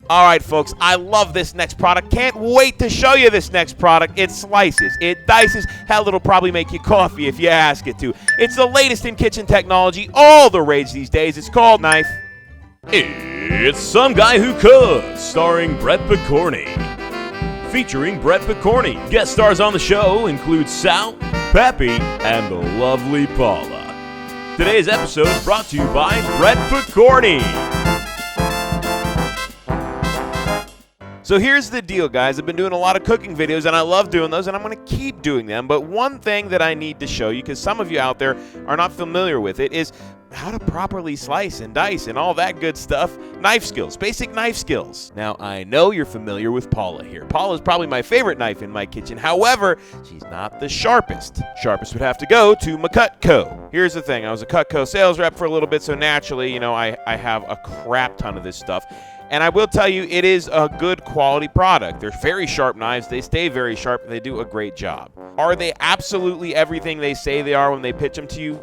All right, folks, I love this next product. Can't wait to show you this next product. It slices, it dices. Hell, it'll probably make you coffee if you ask it to. It's the latest in kitchen technology, all the rage these days. It's called Knife. It's Some Guy Who Cooks, starring Brett Picorni. Featuring Brett Picorni. Guest stars on the show include Sal, Peppy, and the lovely Paula. Today's episode brought to you by Brett Picorni. So here's the deal, guys. I've been doing a lot of cooking videos, and I love doing those, and I'm going to keep doing them. But one thing that I need to show you, because some of you out there are not familiar with it, is how to properly slice and dice and all that good stuff. Knife skills, basic knife skills. Now, I know you're familiar with Paula here. Paula's probably my favorite knife in my kitchen. However, she's not the sharpest. Sharpest would have to go to my Cutco. Here's the thing. I was a Cutco sales rep for a little bit, so naturally, I have a crap ton of this stuff. And I will tell you, it is a good quality product. They're very sharp knives. They stay very sharp, and they do a great job. Are they absolutely everything they say they are when they pitch them to you?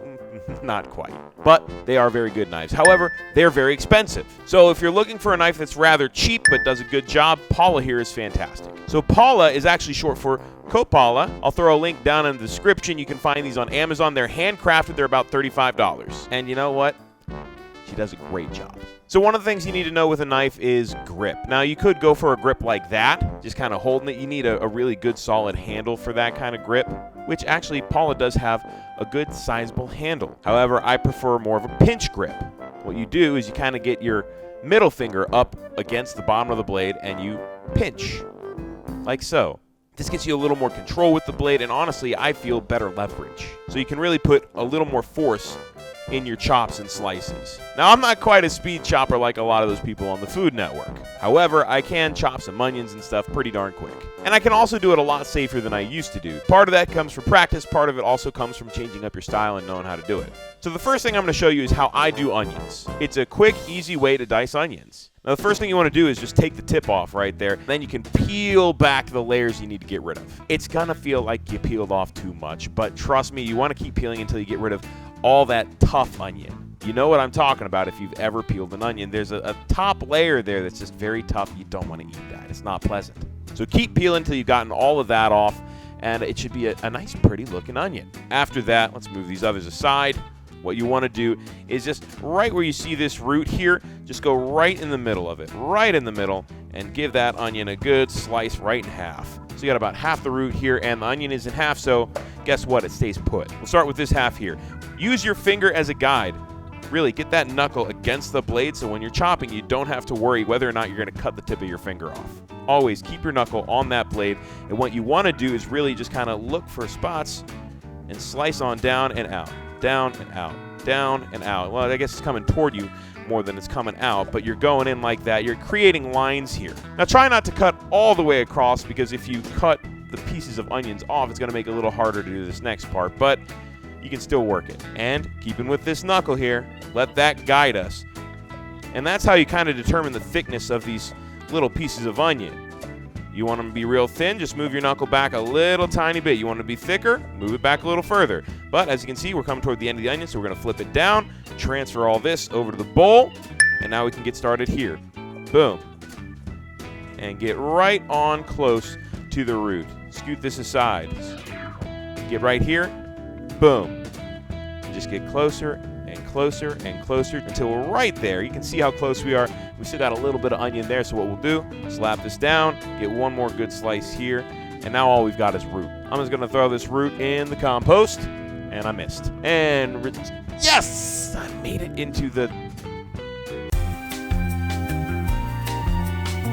Not quite. But they are very good knives. However, they're very expensive. So if you're looking for a knife that's rather cheap but does a good job, Paula here is fantastic. So Paula is actually short for Copala. I'll throw a link down in the description. You can find these on Amazon. They're handcrafted. They're about $35. And you know what? She does a great job. So one of the things you need to know with a knife is grip. Now, you could go for a grip like that, just kind of holding it. You need a really good solid handle for that kind of grip, which actually Paula does have a good sizable handle. However, I prefer more of a pinch grip. What you do is you kind of get your middle finger up against the bottom of the blade and you pinch, like so. This gets you a little more control with the blade, and honestly, I feel better leverage. So you can really put a little more force in your chops and slices. Now, I'm not quite a speed chopper like a lot of those people on the Food Network. However, I can chop some onions and stuff pretty darn quick. And I can also do it a lot safer than I used to do. Part of that comes from practice, part of it also comes from changing up your style and knowing how to do it. So the first thing I'm going to show you is how I do onions. It's a quick, easy way to dice onions. Now, the first thing you want to do is just take the tip off right there. Then you can peel back the layers you need to get rid of. It's going to feel like you peeled off too much, but trust me, you want to keep peeling until you get rid of all that tough onion. You know what I'm talking about if you've ever peeled an onion. There's a top layer there that's just very tough. You don't want to eat that. It's not pleasant. So keep peeling until you've gotten all of that off, and it should be a nice, pretty looking onion. After that, let's move these others aside. What you want to do is just right where you see this root here, just go right in the middle of it, right in the middle, and give that onion a good slice right in half. So you got about half the root here, and the onion is in half, so guess what? It stays put. We'll start with this half here. Use your finger as a guide. Really, get that knuckle against the blade so when you're chopping, you don't have to worry whether or not you're going to cut the tip of your finger off. Always keep your knuckle on that blade, and what you want to do is really just kind of look for spots and slice on down and out. Down and out, down and out. Well, I guess it's coming toward you more than it's coming out, but you're going in like that. You're creating lines here. Now, try not to cut all the way across, because if you cut the pieces of onions off, it's going to make it a little harder to do this next part, but you can still work it. And keeping with this knuckle here, let that guide us. And that's how you kind of determine the thickness of these little pieces of onion. You want them to be real thin, just move your knuckle back a little tiny bit. You want them to be thicker, move it back a little further. But as you can see, we're coming toward the end of the onion, so we're going to flip it down, transfer all this over to the bowl, and now we can get started here. Boom. And get right on close to the root. Scoot this aside. Get right here. Boom. Just get closer and closer and closer until we're right there. You can see how close we are. We still got a little bit of onion there, so what we'll do, slap this down, get one more good slice here, and now all we've got is root. I'm just going to throw this root in the compost, and I missed. And yes! I made it into the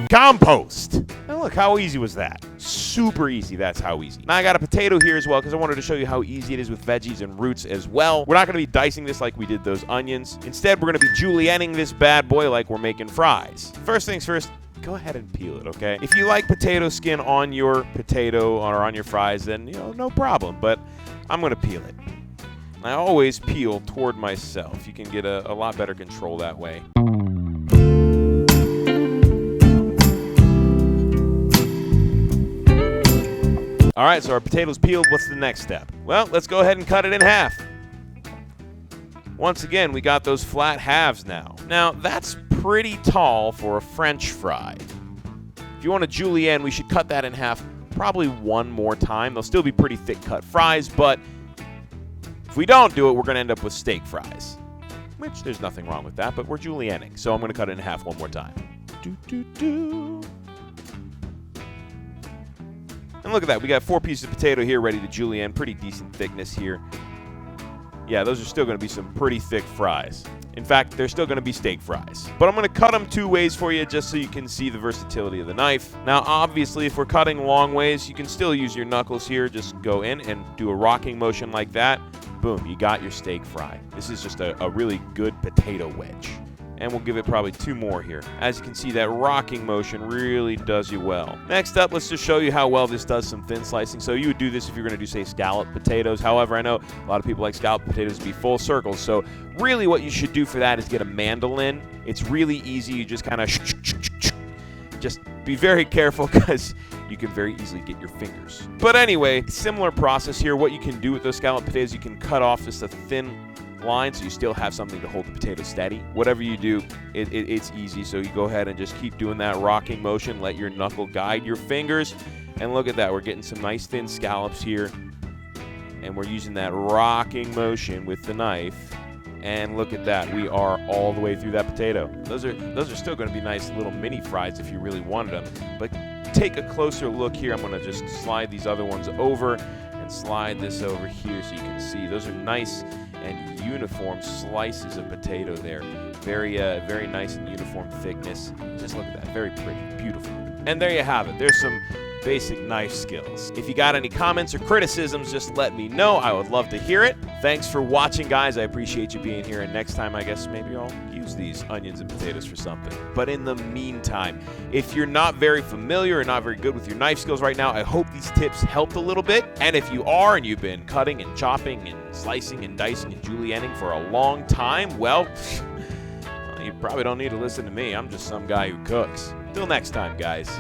compost. Now look, how easy was that? Super easy. That's how easy. Now I got a potato here as well, because I wanted to show you how easy it is with veggies and roots as well. We're not going to be dicing this like we did those onions. Instead, we're going to be julienning this bad boy like we're making fries. First things first, go ahead and peel it, okay? If you like potato skin on your potato or on your fries, then, no problem. But I'm going to peel it. I always peel toward myself. You can get a lot better control that way. All right, so our potato's peeled. What's the next step? Well, let's go ahead and cut it in half. Once again, we got those flat halves now. Now, that's pretty tall for a French fry. If you want a julienne, we should cut that in half probably one more time. They'll still be pretty thick cut fries, but if we don't do it, we're going to end up with steak fries. Which, there's nothing wrong with that, but we're julienning, so I'm going to cut it in half one more time. And look at that. We got 4 pieces of potato here ready to julienne. Pretty decent thickness here. Yeah, those are still going to be some pretty thick fries. In fact, they're still going to be steak fries. But I'm going to cut them 2 ways for you just so you can see the versatility of the knife. Now, obviously, if we're cutting long ways, you can still use your knuckles here. Just go in and do a rocking motion like that. Boom, you got your steak fry. This is just a really good potato wedge. And we'll give it probably 2 more here. As you can see, that rocking motion really does you well. Next up, let's just show you how well this does some thin slicing. So you would do this if you're going to do, say, scalloped potatoes. However, I know a lot of people like scalloped potatoes to be full circles. So really what you should do for that is get a mandolin. It's really easy. You just kind of just be very careful because you can very easily get your fingers. But anyway, similar process here. What you can do with those scalloped potatoes, you can cut off just a thin line so you still have something to hold the potato steady. Whatever you do, it's easy. So you go ahead and just keep doing that rocking motion. Let your knuckle guide your fingers. And look at that. We're getting some nice thin scallops here. And we're using that rocking motion with the knife. And look at that. We are all the way through that potato. Those are still going to be nice little mini fries if you really wanted them. But take a closer look here. I'm going to just slide these other ones over and slide this over here so you can see. Those are nice and uniform slices of potato there. Very nice and uniform thickness. Just look at that. Very pretty. Beautiful. And there you have it. There's some basic knife skills. If you got any comments or criticisms, just let me know. I would love to hear it. Thanks for watching, guys. I appreciate you being here. And next time, I guess maybe I'll use these onions and potatoes for something. But in the meantime, if you're not very familiar or not very good with your knife skills right now, I hope these tips helped a little bit. And if you are and you've been cutting and chopping and slicing and dicing and julienning for a long time, well, you probably don't need to listen to me. I'm just some guy who cooks. Till next time, guys.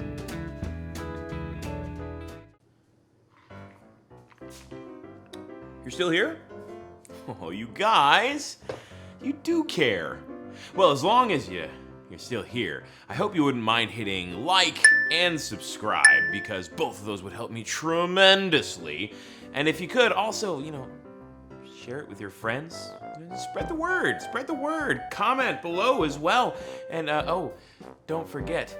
You're still here? Oh, you guys, you do care. Well, as long as you're still here, I hope you wouldn't mind hitting like and subscribe because both of those would help me tremendously. And if you could also, share it with your friends. Spread the word. Comment below as well. And don't forget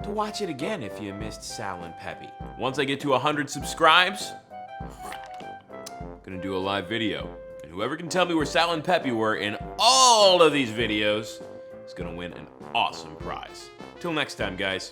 to watch it again if you missed Sal and Peppy. Once I get to 100 subscribes, gonna do a live video, and whoever can tell me where Sal and Peppy were in all of these videos is gonna win an awesome prize. Till next time, guys.